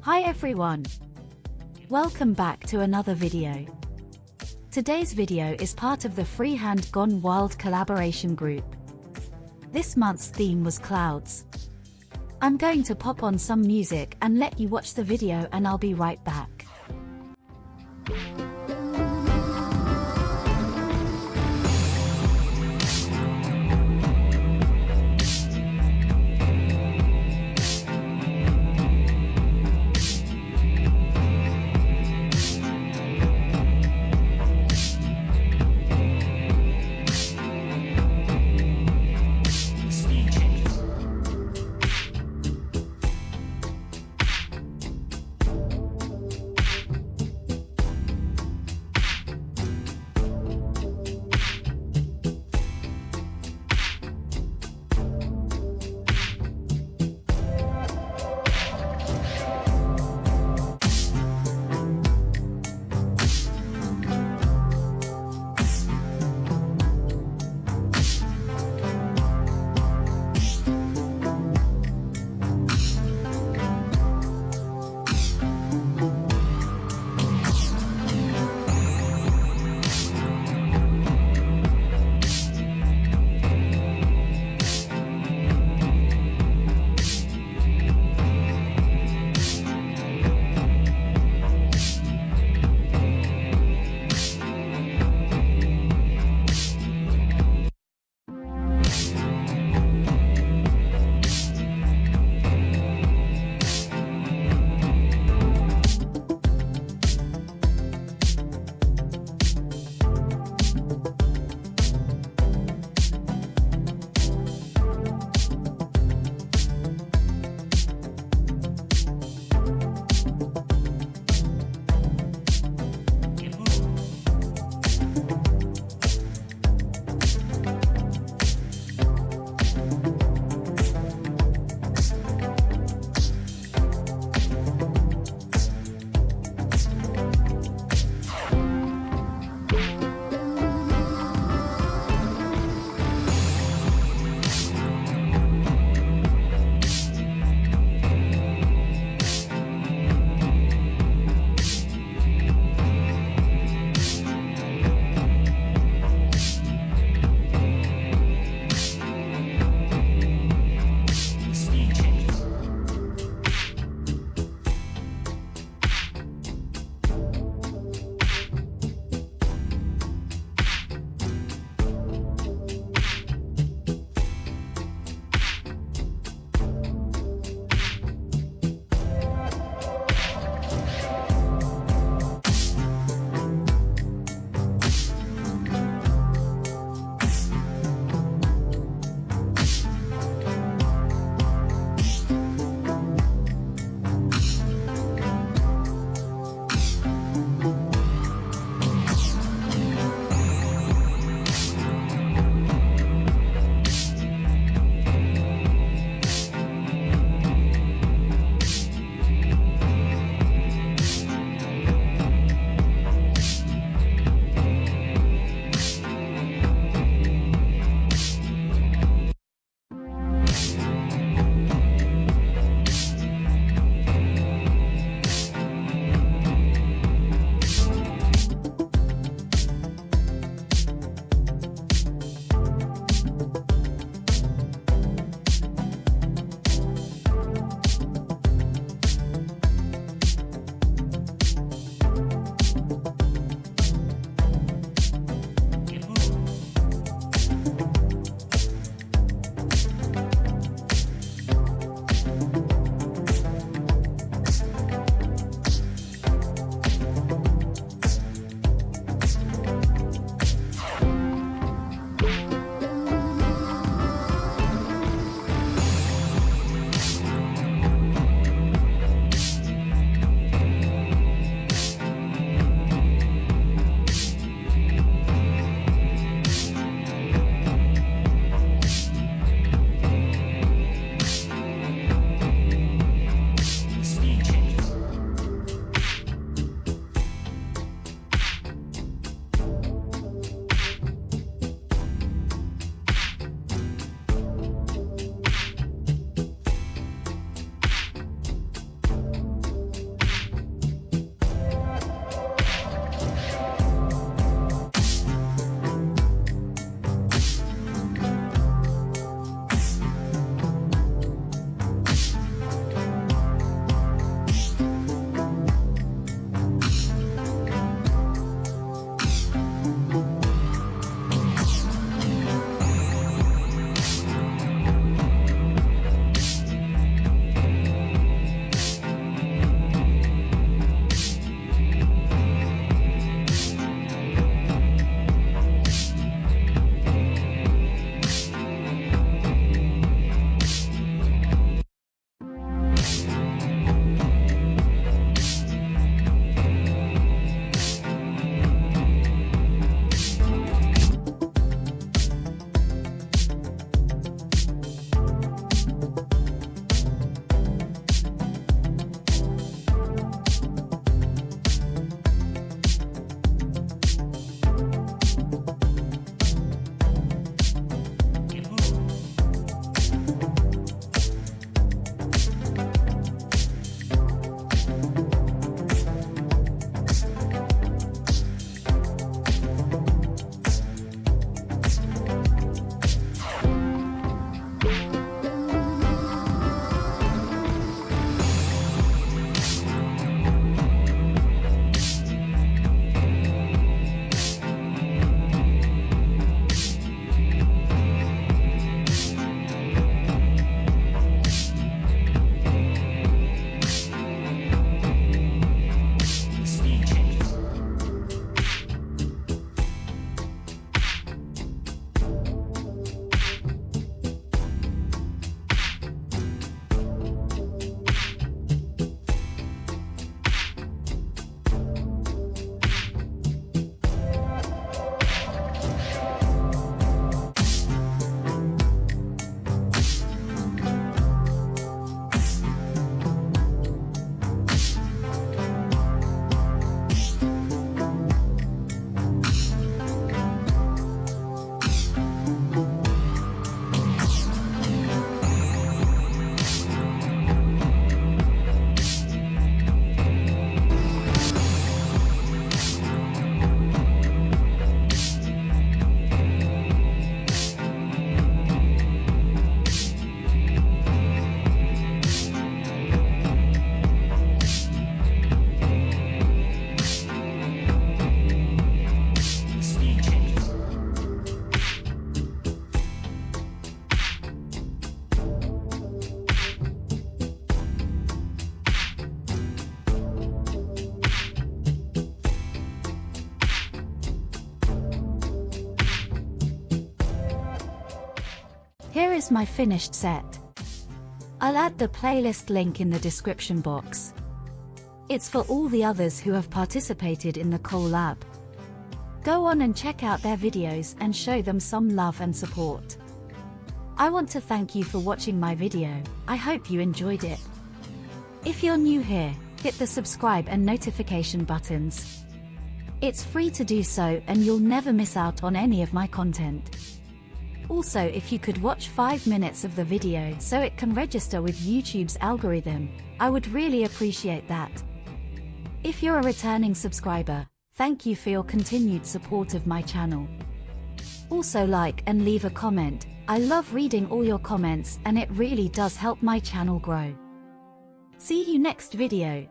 Hi everyone! Welcome back to another video. Today's video is part of the Freehand Gone Wild collaboration group. This month's theme was clouds. I'm going to pop on some music and let you watch the video, and I'll be right back. Here is my finished set. I'll add the playlist link in the description box. It's for all the others who have participated in the collab. Go on and check out their videos and show them some love and support. I want to thank you for watching my video. I hope you enjoyed it. If you're new here, hit the subscribe and notification buttons. It's free to do so and you'll never miss out on any of my content. Also, if you could watch 5 minutes of the video so it can register with YouTube's algorithm, I would really appreciate that. If you're a returning subscriber, thank you for your continued support of my channel. Also like and leave a comment. I love reading all your comments and it really does help my channel grow. See you next video.